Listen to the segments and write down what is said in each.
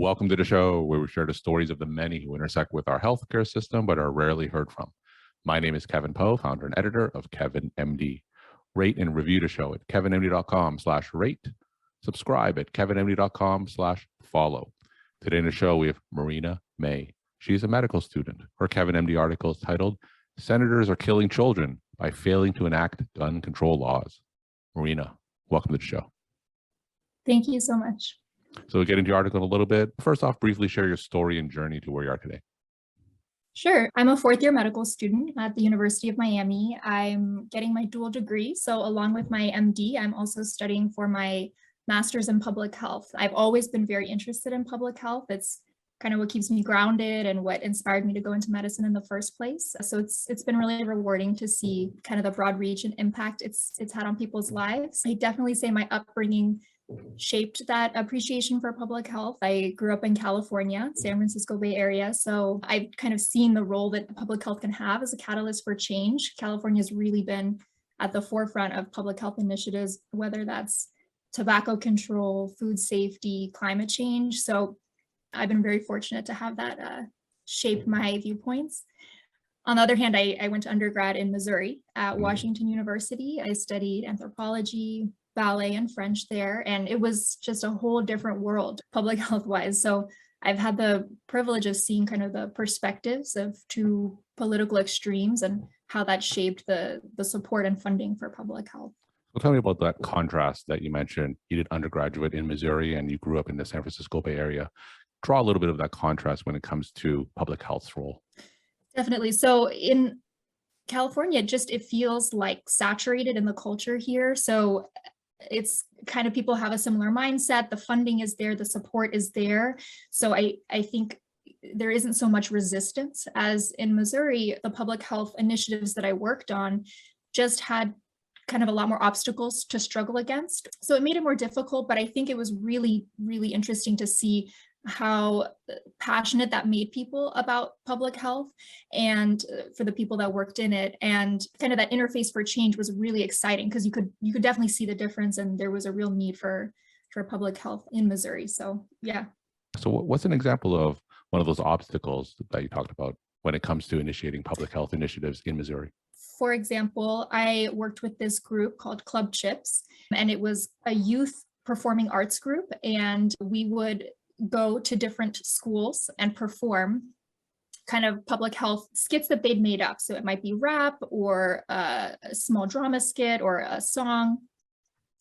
Welcome to the show where we share the stories of the many who intersect with our healthcare system but are rarely heard from. My name is Kevin Poe, founder and editor of Kevin MD. Rate and review the show at kevinmd.com/rate. Subscribe at kevinmd.com/follow. Today in the show, we have Marina Mai. She's a medical student. Her Kevin MD article is titled, "Senators Are Killing Children by Failing to Enact Gun Control Laws." Marina, welcome to the show. Thank you so much. So we'll get into your article in a little bit. First off, briefly share your story and journey to where you are today. Sure. I'm a fourth-year medical student at the University of Miami. I'm getting my dual degree. So along with my MD, I'm also studying for my master's in public health. I've always been very interested in public health. It's kind of what keeps me grounded and what inspired me to go into medicine in the first place. So it's been really rewarding to see kind of the broad reach and impact it's had on people's lives. I definitely say my upbringing shaped that appreciation for public health. I grew up in California, San Francisco Bay Area. So I've kind of seen the role that public health can have as a catalyst for change. California's really been at the forefront of public health initiatives, whether that's tobacco control, food safety, climate change. So I've been very fortunate to have that shape my viewpoints. On the other hand, I went to undergrad in Missouri at Washington University. I studied anthropology, ballet, and French there, and it was just a whole different world, public health wise. So I've had the privilege of seeing kind of the perspectives of two political extremes and how that shaped the support and funding for public health. Well, tell me about that contrast that you mentioned. You did undergraduate in Missouri and you grew up in the San Francisco Bay Area. Draw a little bit of that contrast when it comes to public health's role. Definitely. So in California, it feels like saturated in the culture here. So it's kind of people have a similar mindset. The funding is there, the support is there. So I think there isn't so much resistance as in Missouri. The public health initiatives that I worked on just had kind of a lot more obstacles to struggle against. So it made it more difficult, but I think it was really, really interesting to see how passionate that made people about public health and for the people that worked in it, and kind of that interface for change was really exciting because you could definitely see the difference, and there was a real need for public health in Missouri. So yeah. So what's an example of one of those obstacles that you talked about when it comes to initiating public health initiatives in Missouri? For example, I worked with this group called Club Chips, and it was a youth performing arts group, and we would go to different schools and perform kind of public health skits that they'd made up. So it might be rap or a small drama skit or a song,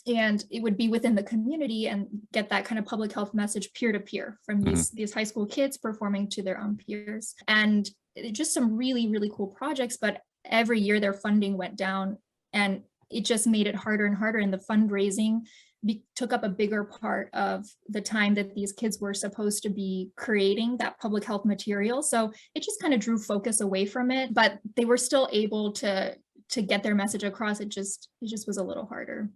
and it would be within the community and get that kind of public health message peer to peer from these high school kids performing to their own peers. And just some really, really cool projects, but every year their funding went down and it just made it harder and harder. And the fundraising took up a bigger part of the time that these kids were supposed to be creating that public health material. So it just kind of drew focus away from it, but they were still able to get their message across. It just was a little harder.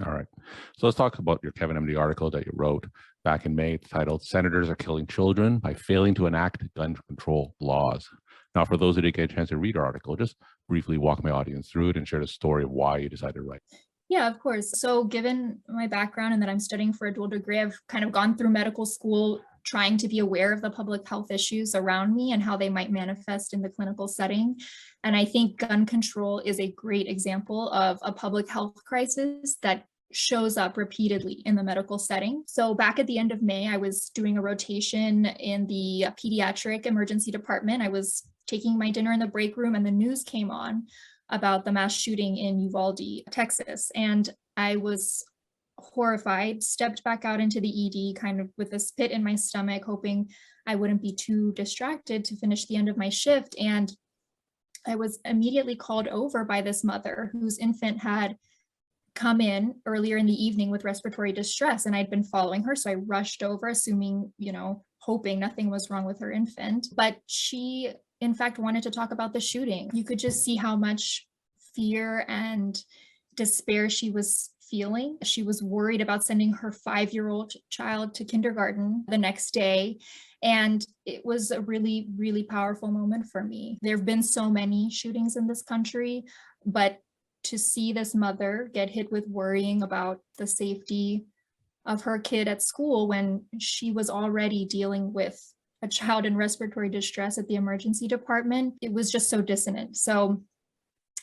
All right. So let's talk about your Kevin MD article that you wrote back in May. It's titled, "Senators Are Killing Children by Failing to Enact Gun Control Laws." Now, for those who didn't get a chance to read our article, just briefly walk my audience through it and share the story of why you decided to write. Yeah, of course. So given my background and that I'm studying for a dual degree, I've kind of gone through medical school trying to be aware of the public health issues around me and how they might manifest in the clinical setting. And I think gun control is a great example of a public health crisis that shows up repeatedly in the medical setting. So back at the end of May, I was doing a rotation in the pediatric emergency department. I was taking my dinner in the break room and the news came on about the mass shooting in Uvalde, Texas. And I was horrified, stepped back out into the ED kind of with a pit in my stomach, hoping I wouldn't be too distracted to finish the end of my shift. And I was immediately called over by this mother whose infant had come in earlier in the evening with respiratory distress, and I'd been following her. So I rushed over, assuming, hoping nothing was wrong with her infant. But she in fact wanted to talk about the shooting. You could just see how much fear and despair she was feeling. She was worried about sending her 5-year-old child to kindergarten the next day. And it was a really, really powerful moment for me. There have been so many shootings in this country, but to see this mother get hit with worrying about the safety of her kid at school when she was already dealing with a child in respiratory distress at the emergency department. It was just so dissonant. So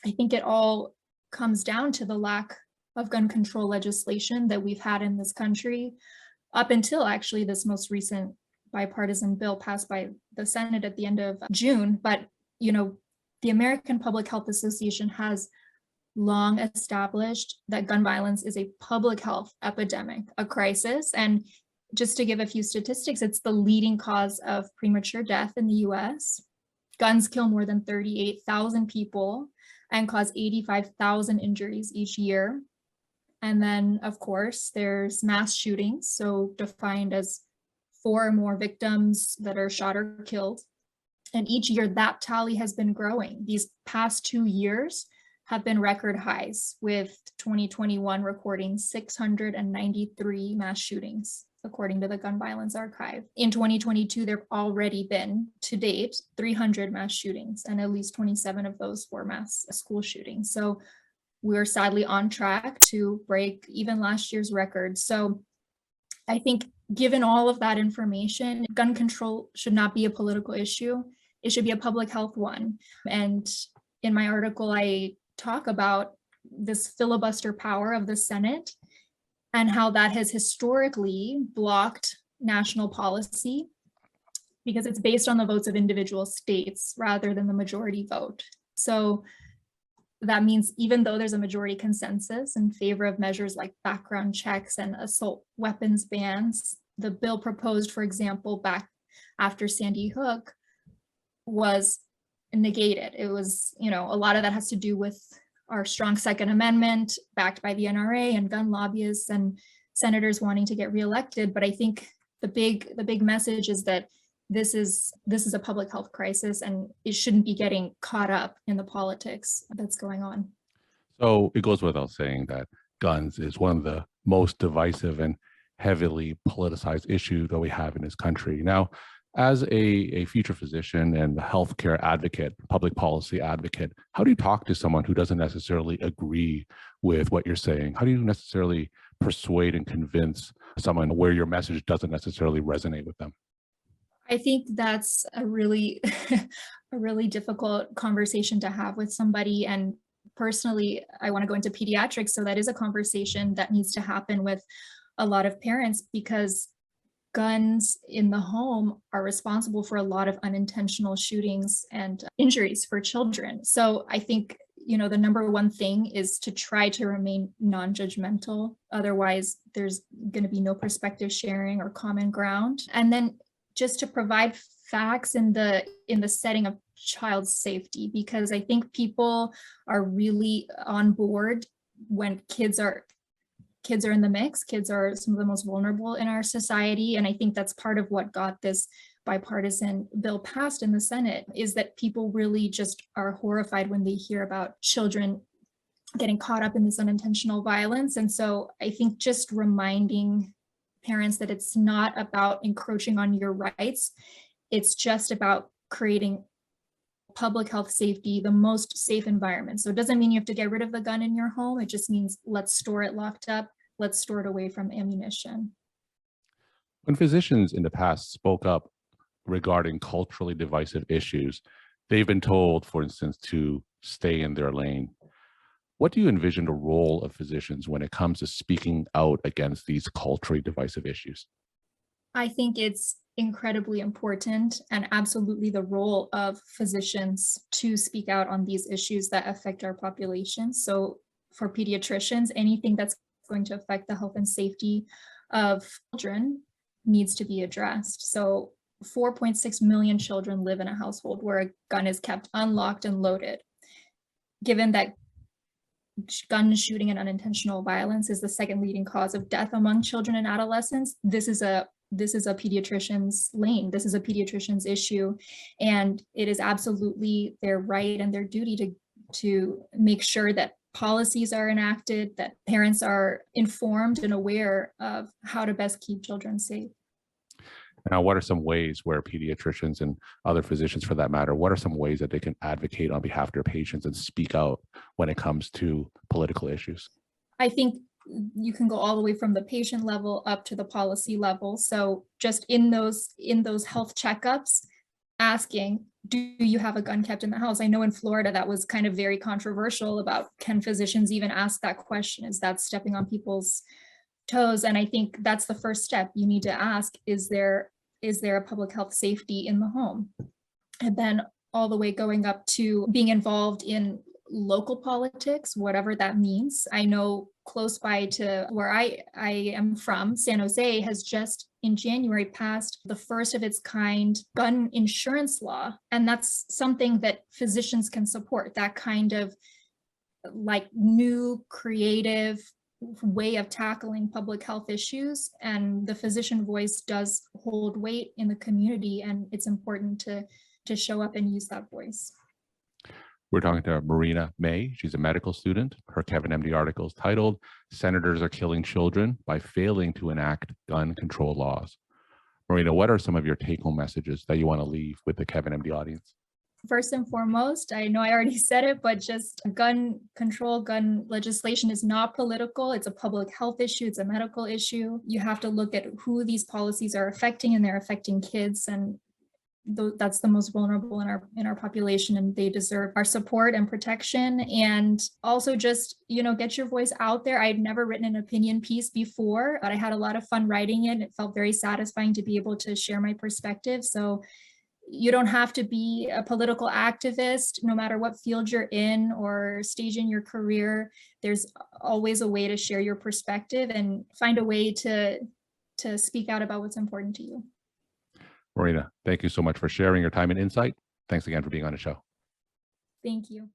I think it all comes down to the lack of gun control legislation that we've had in this country up until actually this most recent bipartisan bill passed by the Senate at the end of June. But, the American Public Health Association has long established that gun violence is a public health epidemic, a crisis. And just to give a few statistics, it's the leading cause of premature death in the US. Guns kill more than 38,000 people and cause 85,000 injuries each year. And then, of course, there's mass shootings, so defined as 4 or more victims that are shot or killed. And each year that tally has been growing. These past 2 years have been record highs, with 2021 recording 693 mass shootings, according to the Gun Violence Archive. In 2022, there have already been, to date, 300 mass shootings, and at least 27 of those were mass school shootings. So we're sadly on track to break even last year's record. So I think given all of that information, gun control should not be a political issue. It should be a public health one. And in my article, I talk about this filibuster power of the Senate and how that has historically blocked national policy because it's based on the votes of individual states rather than the majority vote. So that means even though there's a majority consensus in favor of measures like background checks and assault weapons bans, the bill proposed, for example, back after Sandy Hook was negated. It was, a lot of that has to do with our strong Second Amendment backed by the NRA and gun lobbyists and senators wanting to get reelected. But I think the big message is that this is a public health crisis and it shouldn't be getting caught up in the politics that's going on. So it goes without saying that guns is one of the most divisive and heavily politicized issue that we have in this country. Now, as a future physician and a healthcare advocate, public policy advocate, how do you talk to someone who doesn't necessarily agree with what you're saying? How do you necessarily persuade and convince someone where your message doesn't necessarily resonate with them? I think that's a really difficult conversation to have with somebody. And personally, I want to go into pediatrics. So that is a conversation that needs to happen with a lot of parents because guns in the home are responsible for a lot of unintentional shootings and injuries for children. So I think, the number one thing is to try to remain non-judgmental. Otherwise, there's going to be no perspective sharing or common ground. And then just to provide facts in the setting of child safety, because I think people are really on board when kids are in the mix. Kids are some of the most vulnerable in our society. And I think that's part of what got this bipartisan bill passed in the Senate, is that people really just are horrified when they hear about children getting caught up in this unintentional violence. And so I think just reminding parents that it's not about encroaching on your rights. It's just about creating public health safety, the most safe environment. So it doesn't mean you have to get rid of the gun in your home. It just means let's store it locked up. Let's store it away from ammunition. When physicians in the past spoke up regarding culturally divisive issues, they've been told, for instance, to stay in their lane. What do you envision the role of physicians when it comes to speaking out against these culturally divisive issues? I think it's incredibly important and absolutely the role of physicians to speak out on these issues that affect our population. So for pediatricians, anything that's going to affect the health and safety of children needs to be addressed. So 4.6 million children live in a household where a gun is kept unlocked and loaded. Given that gun shooting and unintentional violence is the second leading cause of death among children and adolescents, this is a pediatrician's lane. This is a pediatrician's issue, and it is absolutely their right and their duty to make sure that policies are enacted, that parents are informed and aware of how to best keep children safe. Now, what are some ways where pediatricians and other physicians, for that matter, what are some ways that they can advocate on behalf of their patients and speak out when it comes to political issues? I think you can go all the way from the patient level up to the policy level. So just in those health checkups, asking, do you have a gun kept in the house? I know in Florida that was kind of very controversial about, can physicians even ask that question? Is that stepping on people's toes? And I think that's the first step. You need to ask, is there a public health safety in the home? And then all the way going up to being involved in local politics, whatever that means. I know close by to where I am from, San Jose has just in January passed the first of its kind gun insurance law. And that's something that physicians can support, that kind of like new creative way of tackling public health issues. And the physician voice does hold weight in the community, and it's important to show up and use that voice. We're talking to Marina Mai. She's a medical student. Her Kevin MD article is titled, "Senators Are Killing Children by Failing to Enact Gun Control Laws." Marina, what are some of your take-home messages that you want to leave with the Kevin MD audience? First and foremost, I know I already said it, but just gun control, gun legislation is not political. It's a public health issue. It's a medical issue. You have to look at who these policies are affecting, and they're affecting kids. And that's the most vulnerable in our population, and they deserve our support and protection. And also just, get your voice out there. I'd never written an opinion piece before, but I had a lot of fun writing it. It felt very satisfying to be able to share my perspective. So you don't have to be a political activist, no matter what field you're in or stage in your career. There's always a way to share your perspective and find a way to speak out about what's important to you. Marina, thank you so much for sharing your time and insight. Thanks again for being on the show. Thank you.